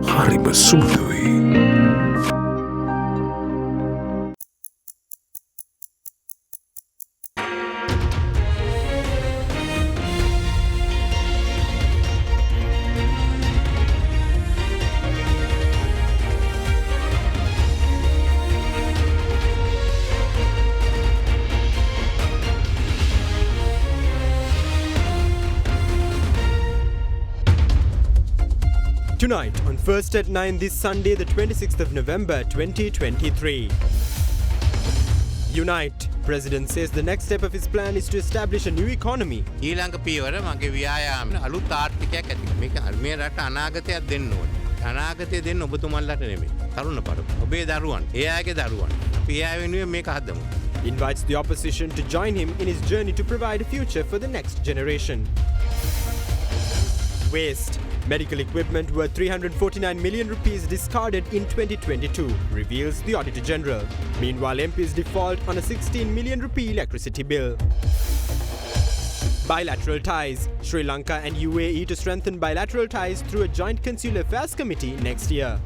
හරිම සුමුදුයි. Tonight on First at 9 this Sunday the 26th of November 2023. Unite. President says the next step of his plan is to establish a new economy. ඊළඟ පියවර මගේ ව්‍යායාම අලුත් ආර්ථිකයක් ඇති කරන. මේක මේ රට අනාගතයක් දෙන්න ඕනේ. අනාගතය දෙන්න ඔබතුමන්ලට නෙමෙයි. තරුණ පරපුර. ඔබේ දරුවන්, ඒ අයගේ දරුවන්. අපි ඒ අය වෙනුවෙන් මේක හදමු. Invites the opposition to join him in his journey to provide a future for the next generation. Waste. Medical equipment worth 349 million rupees discarded in 2022, reveals the Auditor General. Meanwhile, MPs default on a 16 million rupee electricity bill. Bilateral ties. Sri Lanka and UAE to strengthen bilateral ties through a joint consular affairs committee next year.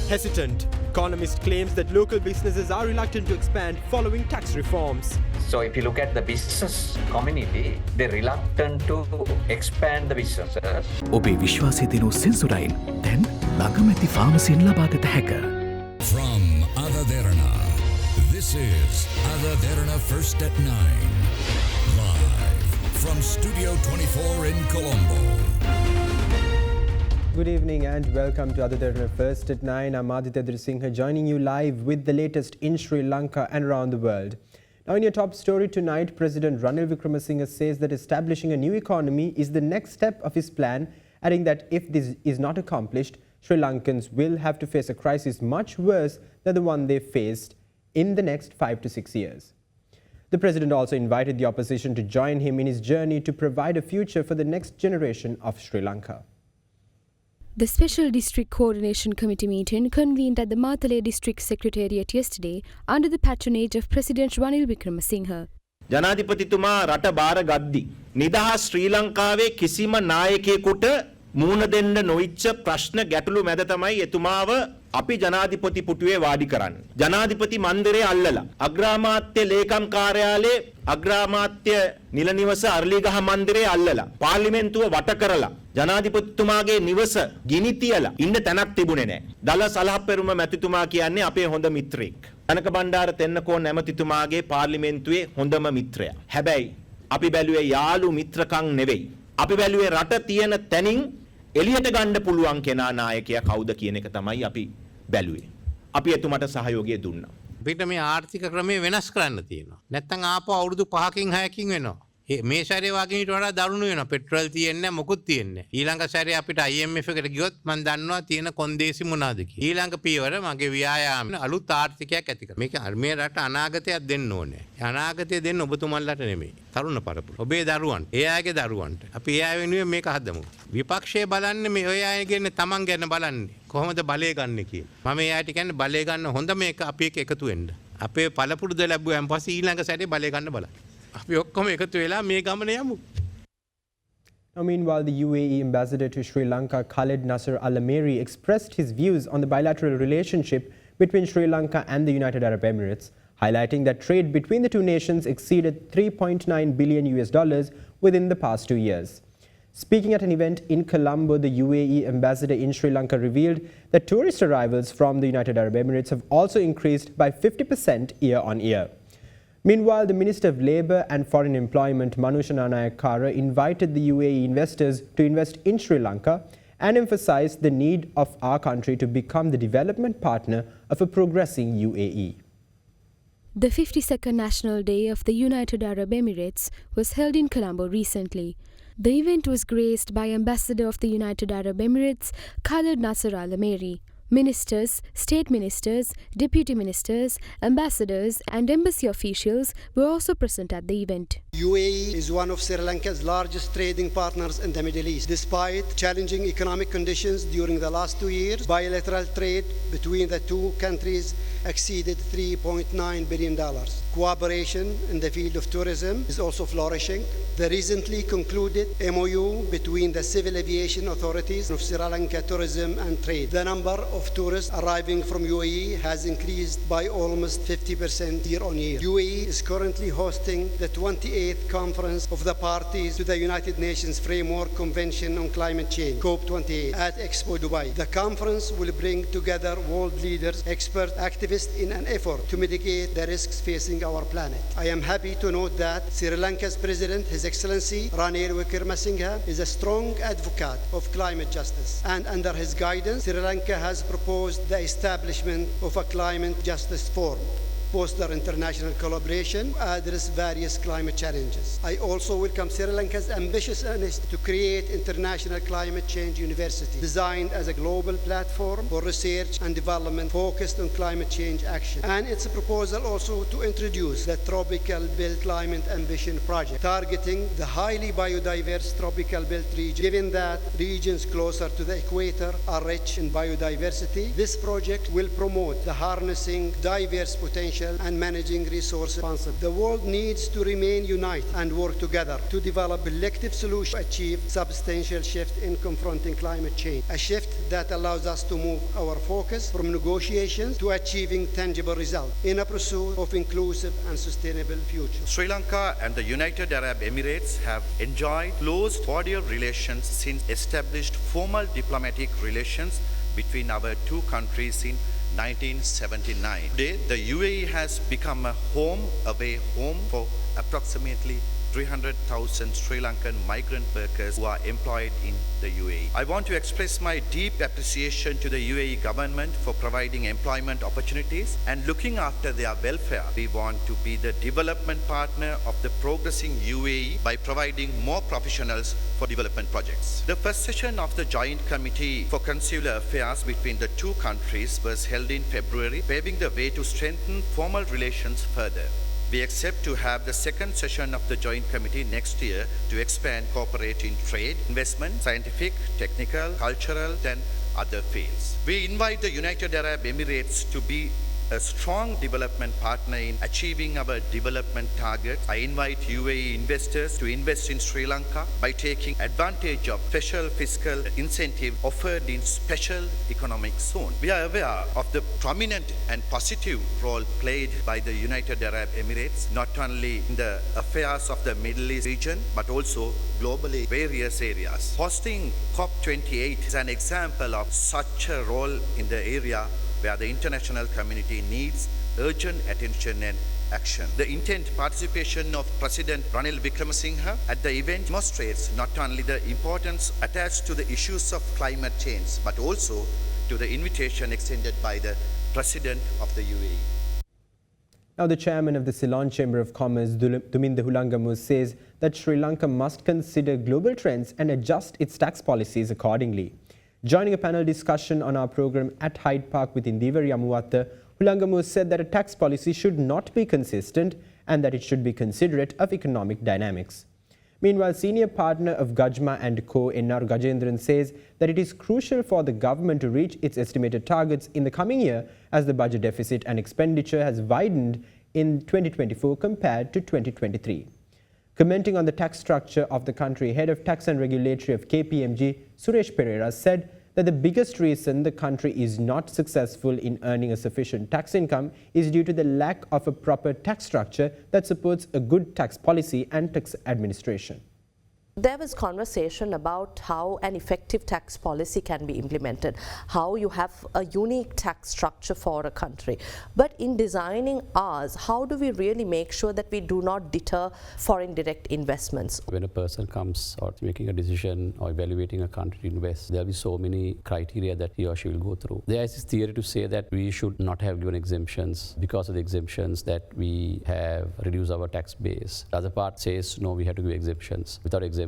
Hesitant. Economist claims that local businesses are reluctant to expand following tax reforms. So if you look at the business community, they're reluctant to expand the businesses. ඔබේ විශ්වාසය දෙනු සෙන්සුරයින් දැන් ළඟමැති ෆාමසියෙන් ලබාගත හැක. From AdaDerana, this is AdaDerana First at 9. Live from Studio 24 in Colombo. Good evening and welcome to AdaDerana First at 9. I'm AdaDerana Singha joining you live with the latest in Sri Lanka and around the world. Now in your top story tonight, President Ranil Wickremesinghe says that establishing a new economy is the next step of his plan, adding that if this is not accomplished, Sri Lankans will have to face a crisis much worse than the one they faced in the next 5 to 6 years. The President also invited the opposition to join him in his journey to provide a future for the next generation of Sri Lanka. The Special District Coordination Committee meeting convened at the Matale District Secretariat yesterday under the patronage of President Ranil Wickremesinghe. ජනාධිපතිතුමා රට බාර ගද්දි නිදහස් ශ්‍රී ලංකාවේ කිසිම නායකයෙකුට මූණ දෙන්න නොඉච්ච ප්‍රශ්න ගැටලු මැද තමයි එතුමාව අපි ජනාධිපති පුටුවේ වාඩි කරන්නේ. ජනාධිපති මන්දිරේ අල්ලලා අග්‍රාමාත්‍ය ලේකම් කාර්යාලයේ අග්‍රාමාත්‍ය නිල නිවස අර්ලිගහ මන්දිරේ අල්ලලා පාර්ලිමේන්තුව වට කරලා ජනාධිපතිතුමාගේ නිවස ගිනි තියලා ඉන්න තැනක් තිබුණේ නැහැ. දල සලහප්පෙරුම මැතිතුමා කියන්නේ අපේ හොඳ මිත්‍රෙක්. කනක බණ්ඩාර තෙන්නකෝන් ඇමතිතුමාගේ පාර්ලිමේන්තුවේ හොඳම මිත්‍රයා. හැබැයි අපි බැලුවේ යාළු මිත්‍රකම් නෙවෙයි. අපි බැලුවේ රට තියෙන තැනින් එළියට ගන්න පුළුවන් කෙනා නායකයා කවුද කියන එක තමයි අපි බැලුවේ. අපි එතුමට සහයෝගය දුන්නා. අපිට මේ ආර්ථික ක්‍රමය වෙනස් කරන්න තියෙනවා. නැත්නම් ආපහු අවුරුදු 5කින් 6කින් වෙනවා. මේ සැරේ වගේ ඊට වඩා දරුණු වෙනවා. පෙට්‍රල් තියෙන්නේ නැහැ, මොකුත් තියෙන්නේ නැහැ. ඊළඟ සැරේ අපිට IMF එකට ගියොත් මම දන්නවා තියෙන කොන්දේසි මොනවාද කියලා. ඊළඟ පියවර මගේ ව්‍යායාම අලුත් ආර්ථිකයක් ඇති කරන. මේක මේ රට අනාගතයක් දෙන්න ඕනේ. අනාගතය දෙන්න ඔබතුමන්ලට නෙමෙයි. තරුණ පරපුර. ඔබේ දරුවන්, ඒ අයගේ දරුවන්ට. අපි ඒ අය වෙනුවෙන් මේක හදමු. විපක්ෂයේ බලන්නේ මේ ඔය අයගෙන තමන් ගැන බලන්නේ. කොහොමද බලය ගන්න කියලා. මම ඒ අයට කියන්නේ බලය ගන්න හොඳ මේක අපි එක්ක එකතු වෙන්න. අපේ පළපුරුද ලැබුවාන් පස්සේ ඊළඟ සැරේ බලය ගන්න බලන්න. Now, meanwhile, the UAE ambassador to Sri Lanka, Khalid Nasser Al-Ameri, expressed his views on the bilateral relationship between Sri Lanka and the United Arab Emirates, highlighting that trade between the two nations exceeded $3.9 billion within the past 2 years. Speaking at an event in Colombo, the UAE ambassador in Sri Lanka revealed that tourist arrivals from the United Arab Emirates have also increased by 50% year on year. Meanwhile, the Minister of Labour and Foreign Employment, Manusha Nanayakkara, invited the UAE investors to invest in Sri Lanka and emphasized the need of our country to become the development partner of a progressing UAE. The 52nd National Day of the United Arab Emirates was held in Colombo recently. The event was graced by Ambassador of the United Arab Emirates, Khalid Nasser Al-Ameri. Ministers, state ministers, deputy ministers, ambassadors and embassy officials were also present at the event. UAE is one of Sri Lanka's largest trading partners in the Middle East. Despite challenging economic conditions during the last 2 years, bilateral trade between the two countries exceeded $3.9 billion. Cooperation in the field of tourism is also flourishing. The recently concluded MOU between the civil aviation authorities of Sri Lanka Tourism and Trade. The number of tourists arriving from UAE has increased by almost 50% year on year. UAE is currently hosting the 28th conference of the parties to the United Nations Framework Convention on Climate Change, COP28, at Expo Dubai. The conference will bring together world leaders, experts, activists in an effort to mitigate the risks facing our planet. I am happy to note that Sri Lanka's President, His Excellency Ranil Wickremesinghe, is a strong advocate of climate justice, and under his guidance, Sri Lanka has proposed the establishment of a climate justice forum, foster international collaboration to address various climate challenges. I also welcome Sri Lanka's ambitious initiative to create International Climate Change University, designed as a global platform for research and development focused on climate change action, and its proposal also to introduce the Tropical Belt Climate Ambition Project, targeting the highly biodiverse Tropical Belt region. Given that regions closer to the equator are rich in biodiversity, this project will promote the harnessing diverse potential and managing resources responsibly. The world needs to remain united and work together to develop collective solutions to achieve substantial shift in confronting climate change, a shift that allows us to move our focus from negotiations to achieving tangible results in a pursuit of inclusive and sustainable future. Sri Lanka and the United Arab Emirates have enjoyed close cordial relations since established formal diplomatic relations between our two countries in 1979. Today, the UAE has become a away home for approximately 300,000 Sri Lankan migrant workers who are employed in the UAE. I want to express my deep appreciation to the UAE government for providing employment opportunities and looking after their welfare. We want to be the development partner of the progressing UAE by providing more professionals for development projects. The first session of the Joint Committee for Consular Affairs between the two countries was held in February, paving the way to strengthen formal relations further. We expect to have the second session of the Joint Committee next year to expand cooperation in trade, investment, scientific, technical, cultural, and other fields. We invite the United Arab Emirates to be a strong development partner in achieving our development targets. I invite UAE investors to invest in Sri Lanka by taking advantage of special fiscal incentive offered in special economic zone. We are aware of the prominent and positive role played by the United Arab Emirates, not only in the affairs of the Middle East region, but also globally various areas. Hosting COP28 is an example of such a role in the area where the international community needs urgent attention and action. The intent participation of President Ranil Wickremesinghe at the event demonstrates not only the importance attached to the issues of climate change, but also to the invitation extended by the President of the UAE. Now, the chairman of the Ceylon Chamber of Commerce, Duminda Hulangamu, says that Sri Lanka must consider global trends and adjust its tax policies accordingly. Joining a panel discussion on our program at Hyde Park with Indivari Amuwatta, Hulangamu said that a tax policy should not be consistent and that it should be considerate of economic dynamics. Meanwhile, senior partner of Gajma & Co. N.R. Gajendran says that it is crucial for the government to reach its estimated targets in the coming year as the budget deficit and expenditure has widened in 2024 compared to 2023. Commenting on the tax structure of the country, Head of Tax and Regulatory of KPMG, Suresh Pereira, said that the biggest reason the country is not successful in earning a sufficient tax income is due to the lack of a proper tax structure that supports a good tax policy and tax administration. There was conversation about how an effective tax policy can be implemented, how you have a unique tax structure for a country. But in designing ours, how do we really make sure that we do not deter foreign direct investments? When a person comes or making a decision or evaluating a country to invest, there will be so many criteria that he or she will go through. There is this theory to say that we should not have given exemptions because of the exemptions that we have reduced our tax base. The other part says, no, we have to give exemptions. Without exemptions,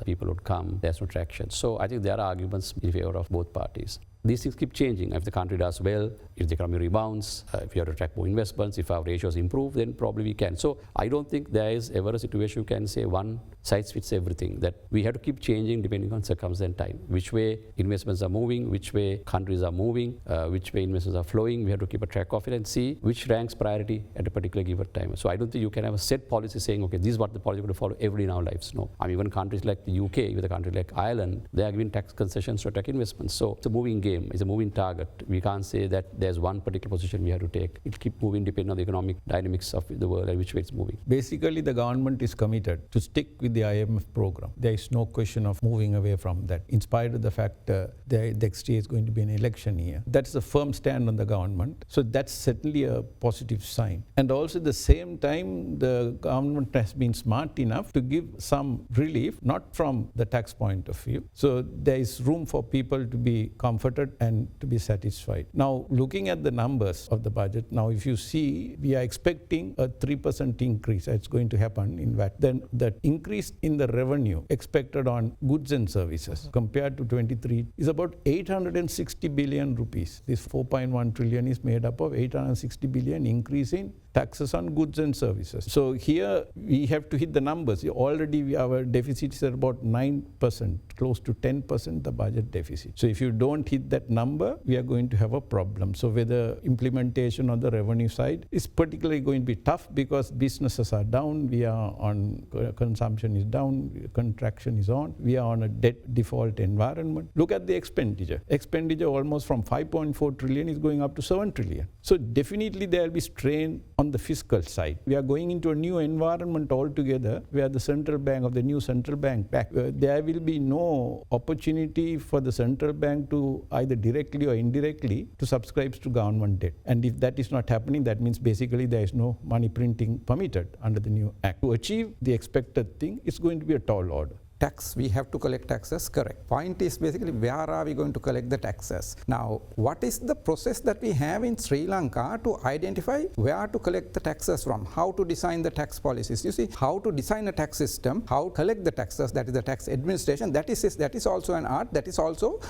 people would come, there's no traction. So I think there are arguments in favor of both parties. these things keep changing. If the country does well, if the economy rebounds, if you have to attract more investments, if our ratios improve, then probably we can. So I don't think there is ever a situation you can say one size fits everything, that we have to keep changing depending on circumstance and time. Which way investments are moving, which way countries are moving, which way investments are flowing, we have to keep a track of it and see which ranks priority at a particular given time. So I don't think you can have a set policy saying, okay, this is what the policy we're going to follow every day in our lives. No. I mean, even countries like the UK, with a country like Ireland, they are giving tax concessions to attract investments. So it's a moving game, it's a moving target. We can't say that there's one particular position we have to take. It'll keep moving depending on the economic dynamics of the world and which way it's moving. Basically, the government is committed to stick with the IMF program. There is no question of moving away from that, in spite of the fact the next year is going to be an election year. That's a firm stand on the government. So that's certainly a positive sign. And also at the same time, the government has been smart enough to give some relief, not from the tax point of view. So there is room for people to be comforted and to be satisfied. Now, looking at the numbers of the budget, now if you see, we are expecting a 3% increase that's going to happen in VAT. Then the increase in the revenue expected on goods and services compared to 23 is about 860 billion rupees. This 4.1 trillion is made up of 860 billion increase in taxes on goods and services. So here we have to hit the numbers. Already our deficit is at about 9%, close to 10% the budget deficit. So if you don't hit that number, we are going to have a problem. So whether implementation on the revenue side is particularly going to be tough because businesses are down, we are on consumption is down, contraction is on, we are on a debt default environment. Look at the expenditure. Expenditure almost from 5.4 trillion is going up to 7 trillion. So definitely there will be strain on the fiscal side. We are going into a new environment altogether where the central bank, of the new central bank, there will be no opportunity for the central bank to either directly or indirectly to subscribe to government debt. And if that is not happening, that means basically there is no money printing permitted under the new act. To achieve the expected thing, it's going to be a tall order. Tax, we have to collect taxes, correct. Point is basically where are we going to collect the taxes? Now, what is the process that we have in Sri Lanka to identify where to collect the taxes from? How to design the tax policies? You see, how to design a tax system, how to collect the taxes, that is the tax administration, that is also an art, that is also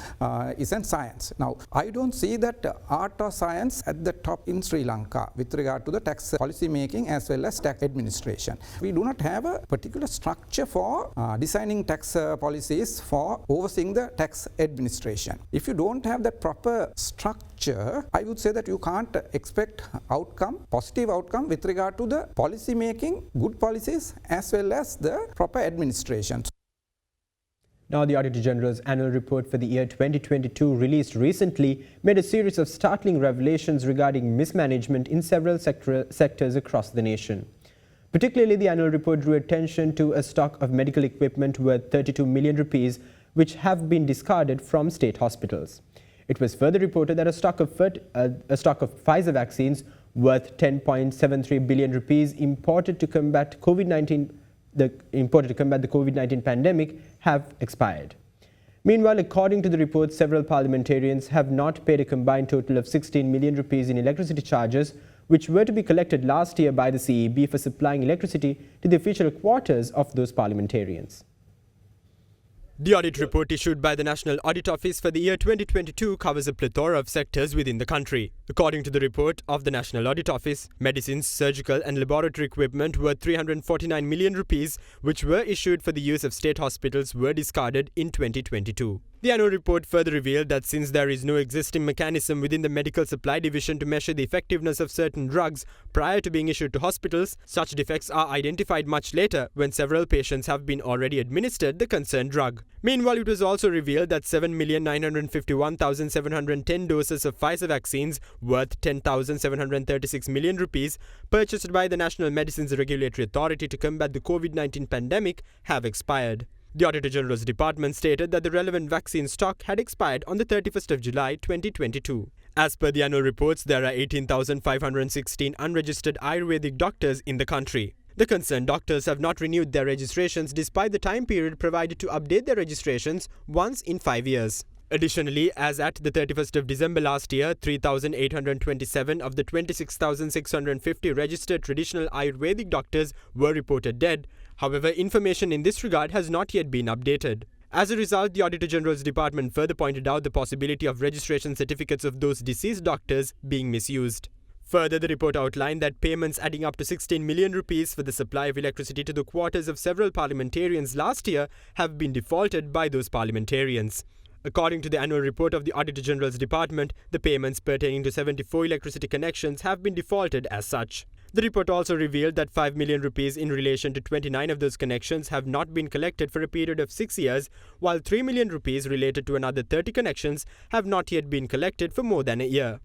is a science. Now, I don't see that art or science at the top in Sri Lanka with regard to the tax policy making as well as tax administration. We do not have a particular structure for designing tax policies for overseeing the tax administration. If you don't have that proper structure, I would say that you can't expect positive outcome with regard to the policy making, good policies as well as the proper administration. Now, the Auditor General's annual report for the year 2022 released recently made a series of startling revelations regarding mismanagement in several sectors across the nation. Particularly, the annual report drew attention to a stock of medical equipment worth 32 million rupees, which have been discarded from state hospitals. It was further reported that a stock of Pfizer vaccines worth 10.73 billion rupees imported to combat the COVID-19 pandemic have expired. Meanwhile, according to the report, several parliamentarians have not paid a combined total of 16 million rupees in electricity charges, which were to be collected last year by the CEB for supplying electricity to the official quarters of those parliamentarians. The audit report issued by the National Audit Office for the year 2022 covers a plethora of sectors within the country. According to the report of the National Audit Office, medicines, surgical and laboratory equipment worth 349 million rupees, which were issued for the use of state hospitals, were discarded in 2022. The annual report further revealed that since there is no existing mechanism within the medical supply division to measure the effectiveness of certain drugs prior to being issued to hospitals, such defects are identified much later when several patients have been already administered the concerned drug. Meanwhile, it was also revealed that 7,951,710 doses of Pfizer vaccines worth 10,736 million rupees purchased by the National Medicines Regulatory Authority to combat the COVID-19 pandemic have expired. The Auditor General's department stated that the relevant vaccine stock had expired on the 31st of July 2022. As per the annual reports, there are 18,516 unregistered Ayurvedic doctors in the country. The concerned doctors have not renewed their registrations despite the time period provided to update their registrations once in 5 years. Additionally, as at the 31st of December last year, 3,827 of the 26,650 registered traditional Ayurvedic doctors were reported dead. However, information in this regard has not yet been updated. As a result, the Auditor General's Department further pointed out the possibility of registration certificates of those deceased doctors being misused. Further, the report outlined that payments adding up to 16 million rupees for the supply of electricity to the quarters of several parliamentarians last year have been defaulted by those parliamentarians. According to the annual report of the Auditor General's Department, the payments pertaining to 74 electricity connections have been defaulted as such. The report also revealed that 5 million rupees in relation to 29 of those connections have not been collected for a period of 6 years, while 3 million rupees related to another 30 connections have not yet been collected for more than a year.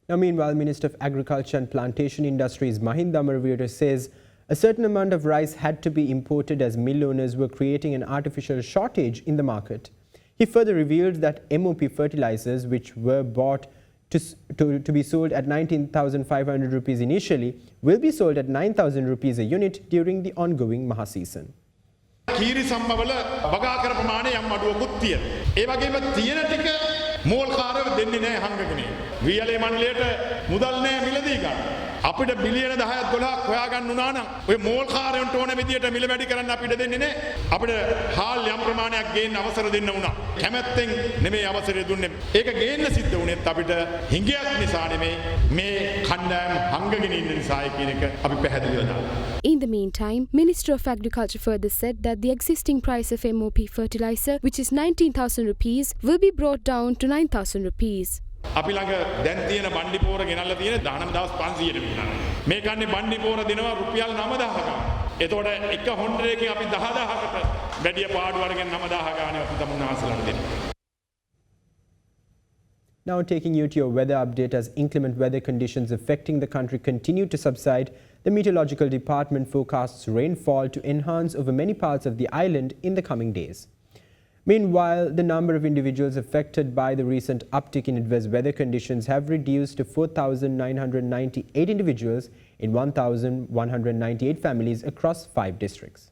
Now, meanwhile, Minister of Agriculture and Plantation Industries Mahinda Amaraweera says a certain amount of rice had to be imported as mill owners were creating an artificial shortage in the market. He further revealed that MOP fertilizers, which were bought to be sold at 19,500 rupees initially, will be sold at 9,000 rupees a unit during the ongoing Maha season. කීරි සම්මවල වගා කර ප්‍රමාණය යම් අඩුවකුත් තියෙනවා. ඒ වගේම තියෙන ටික මෝල්කාරව දෙන්නේ නැහැ හංගගෙන. වියලේ මණ්ඩලයට මුදල් නැහැ මිලදී ගන්න. අපිට බිලියන 10ක් 12ක් හොයා ගන්න උනා නම් ඔය මෝල්කාරයන්ට ඕන විදියට මිල වැඩි කරන්න අපිට දෙන්නේ නැහැ. අපිට හාල් යම් ප්‍රමාණයක් ගේන්න අවසර දෙන්න උනා. කැමැත්තෙන් නෙමෙයි අවසරය දුන්නේ. ඒක ගේන්න සිද්ධ වුණෙත් අපිට හිඟයක් නිසා නෙමෙයි මේ කණ්ඩායම හංගගෙන ඉන්න නිසායි කියන එක අපි පැහැදිලිව දානවා. In the meantime, Minister of Agriculture further said that the existing price of MOP fertilizer, which is 19,000 rupees, will be brought down to 9,000 rupees. අපි ළඟ දැන් තියෙන බණ්ඩි පෝර ගෙනල්ලා තියෙන 19500ට විකුණනවා. මේ කන්නේ බණ්ඩි පෝර දෙනවා රුපියල් 9000ක. එතකොට එක හොන්ඩරයකින් අපි 10000කට වැඩි පාඩු අරගෙන 9000 ගානේ අපි තමුන් ආසලට දෙනවා. Now taking you to your weather update, as inclement weather conditions affecting the country continue to subside, the Meteorological Department forecasts rainfall to enhance over many parts of the island in the coming days. Meanwhile, the number of individuals affected by the recent uptick in adverse weather conditions have reduced to 4,998 individuals in 1,198 families across 5 districts.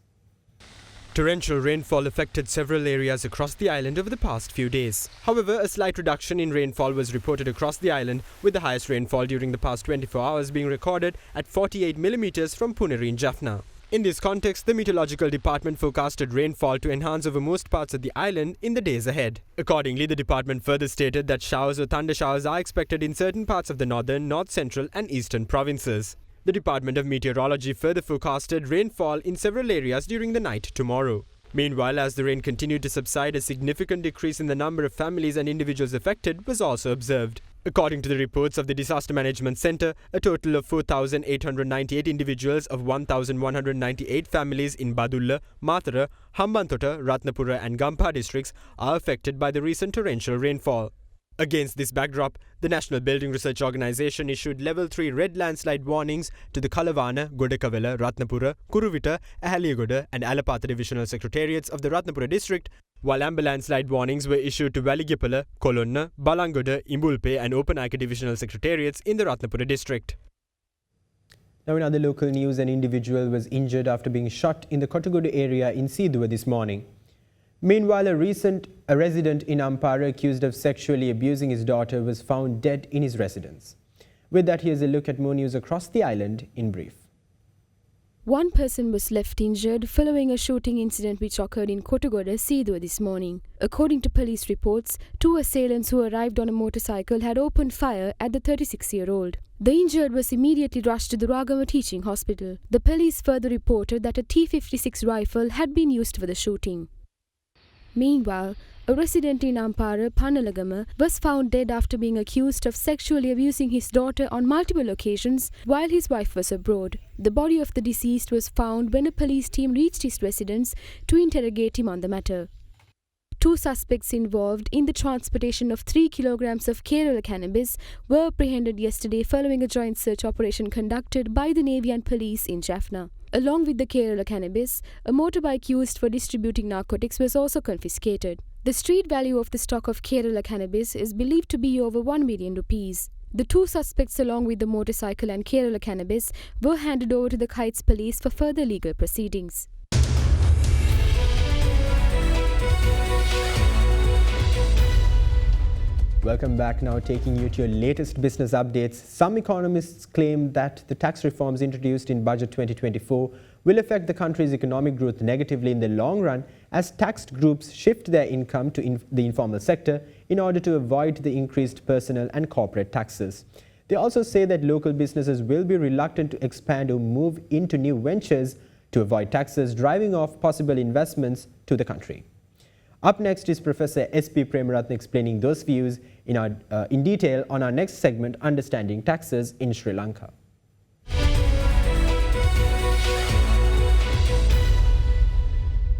Torrential rainfall affected several areas across the island over the past few days. However, a slight reduction in rainfall was reported across the island, with the highest rainfall during the past 24 hours being recorded at 48 millimeters from Puneri in Jaffna. In this context, the Meteorological Department forecasted rainfall to enhance over most parts of the island in the days ahead. Accordingly, the department further stated that showers or thunder showers are expected in certain parts of the northern, north central and eastern provinces. The Department of Meteorology further forecasted rainfall in several areas during the night tomorrow. Meanwhile, as the rain continued to subside, a significant decrease in the number of families and individuals affected was also observed. According to the reports of the Disaster Management Centre, a total of 4,898 individuals of 1,198 families in Badulla, Matara, Hambantota, Ratnapura and Gampa districts are affected by the recent torrential rainfall. Against this backdrop, the National Building Research Organisation issued Level 3 red landslide warnings to the Kalavana, Godakavela, Ratnapura, Kuruvita, Ahaliyagoda and Alapata divisional secretariats of the Ratnapura district, while amber landslide warnings were issued to Valigipala, Kolonna, Balangoda, Imbulpe and Opanaka divisional secretariats in the Ratnapura district. Now in other local news, an individual was injured after being shot in the Kottagoda area in Sidua this morning. Meanwhile, a resident in Ampara accused of sexually abusing his daughter was found dead in his residence. With that, here's a look at more news across the island in brief. One person was left injured following a shooting incident which occurred in Kottagoda, Sidua this morning. According to police reports, 2 assailants who arrived on a motorcycle had opened fire at the 36-year-old. The injured was immediately rushed to the Ragama Teaching Hospital. The police further reported that a T-56 rifle had been used for the shooting. Meanwhile, a resident in Ampara, Panalagama, was found dead after being accused of sexually abusing his daughter on multiple occasions while his wife was abroad. The body of the deceased was found when a police team reached his residence to interrogate him on the matter. 2 suspects involved in the transportation of 3 kilograms of Kerala cannabis were apprehended yesterday following a joint search operation conducted by the Navy and police in Jaffna. Along with the Kerala cannabis, a motorbike used for distributing narcotics was also confiscated. The street value of the stock of Kerala cannabis is believed to be over 1 million rupees. The 2 suspects along with the motorcycle and Kerala cannabis were handed over to the Kites police for further legal proceedings. Welcome back, now taking you to your latest business updates. Some economists claim that the tax reforms introduced in Budget 2024 will affect the country's economic growth negatively in the long run as taxed groups shift their income to the informal sector in order to avoid the increased personal and corporate taxes. They also say that local businesses will be reluctant to expand or move into new ventures to avoid taxes, driving off possible investments to the country. Up next is Professor S.P. Premaratne explaining those views in detail on our next segment, Understanding Taxes in Sri Lanka.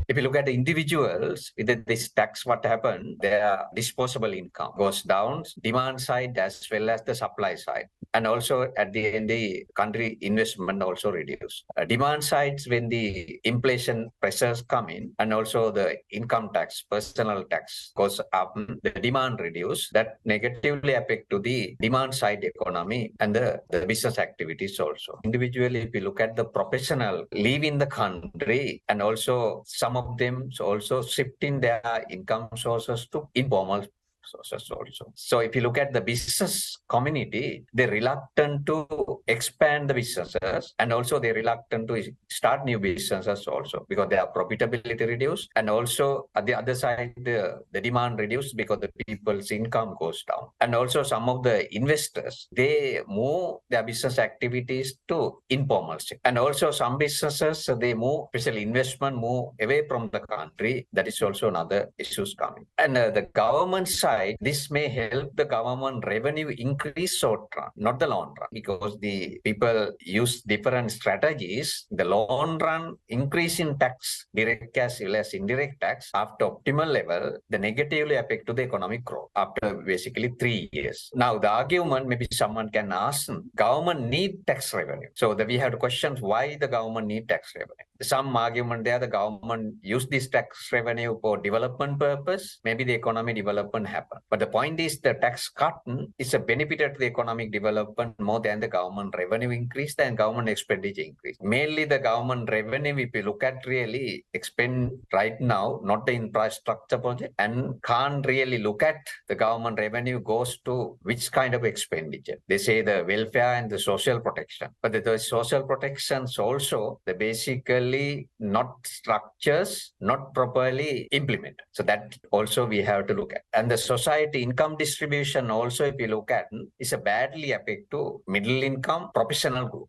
If you look at the individuals, with this tax, what happened, their disposable income goes down, demand side as well as the supply side. And also at the end, the country investment also reduced. Demand sides when the inflation pressures come in, and also the income tax, personal tax goes up, the demand reduce, that negatively affect to the demand side economy and the business activities also. Individually, if you look at the professional leaving the country, and also some of them also shifting their income sources to informal sources also. So if you look at the business community, they're reluctant to expand the businesses, and also they're reluctant to start new businesses also because their profitability reduced, and also at the other side the demand reduced because the people's income goes down. And also some of the investors, they move their business activities to informal sector. And also some businesses, they move, especially investment, move away from the country. That is also another issues coming. And the government side, this may help the government revenue increase short run, not the long run, because the people use different strategies. The long run increase in tax, direct as well as indirect tax, after optimal level, the negatively affect to the economic growth after basically 3 years. Now the argument, maybe someone can ask, government need tax revenue. So we have to question why the government need tax revenue. Some argument there, the government use this tax revenue for development purpose. Maybe the economic development happen. But the point is the tax cut is a benefit to the economic development more than the government revenue increase than government expenditure increase. Mainly the government revenue, if you look at really expend right now, not the infrastructure project, and can't really look at the government revenue goes to which kind of expenditure. They say the welfare and the social protection. But the social protections also, the basically not structures, not properly implemented. So that also we have to look at. And the society income distribution also, if you look at, is a badly affect to middle income professional group.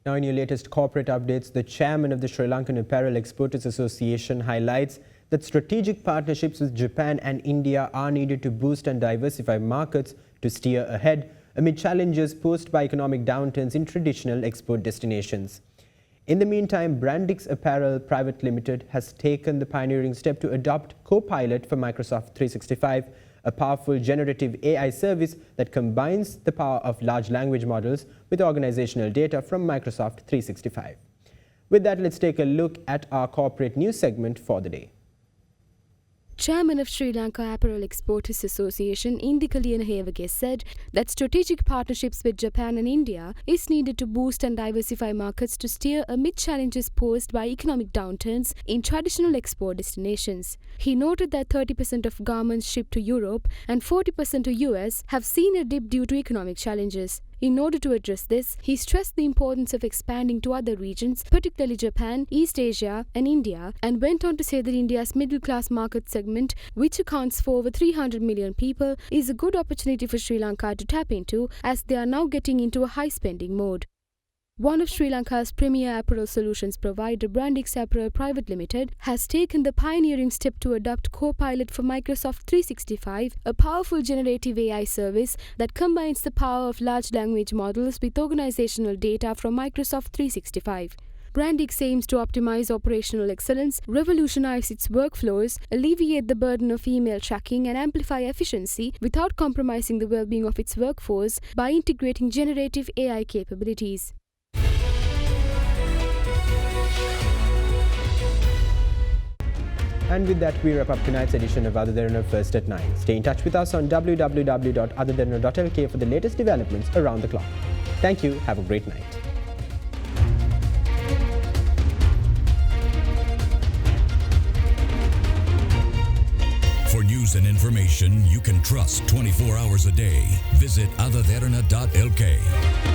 Now in your latest corporate updates, the chairman of the Sri Lankan Apparel Exporters Association highlights that strategic partnerships with Japan and India are needed to boost and diversify markets to steer ahead amid challenges posed by economic downturns in traditional export destinations. In the meantime, Brandix Apparel Private Limited has taken the pioneering step to adopt Copilot for Microsoft 365, a powerful generative AI service that combines the power of large language models with organizational data from Microsoft 365. With that, let's take a look at our corporate news segment for the day. Chairman of Sri Lanka Apparel Exporters Association Indika Liyanahewage said that strategic partnerships with Japan and India is needed to boost and diversify markets to steer amid challenges posed by economic downturns in traditional export destinations. He noted that 30% of garments shipped to Europe and 40% to US have seen a dip due to economic challenges. In order to address this, he stressed the importance of expanding to other regions, particularly Japan, East Asia and India, and went on to say that India's middle-class market segment, which accounts for over 300 million people, is a good opportunity for Sri Lanka to tap into as they are now getting into a high-spending mode. One of Sri Lanka's premier apparel solutions provider, Brandix Apparel Private Limited, has taken the pioneering step to adopt Copilot for Microsoft 365, a powerful generative AI service that combines the power of large language models with organizational data from Microsoft 365. Brandix aims to optimize operational excellence, revolutionize its workflows, alleviate the burden of email tracking, and amplify efficiency without compromising the well-being of its workforce by integrating generative AI capabilities. And with that, we wrap up tonight's edition of AdaDerana First at 9. Stay in touch with us on www.adaderana.lk for the latest developments around the clock. Thank you. Have a great night. For news News and information you can trust 24 hours a day. Visit AdaDerana.lk.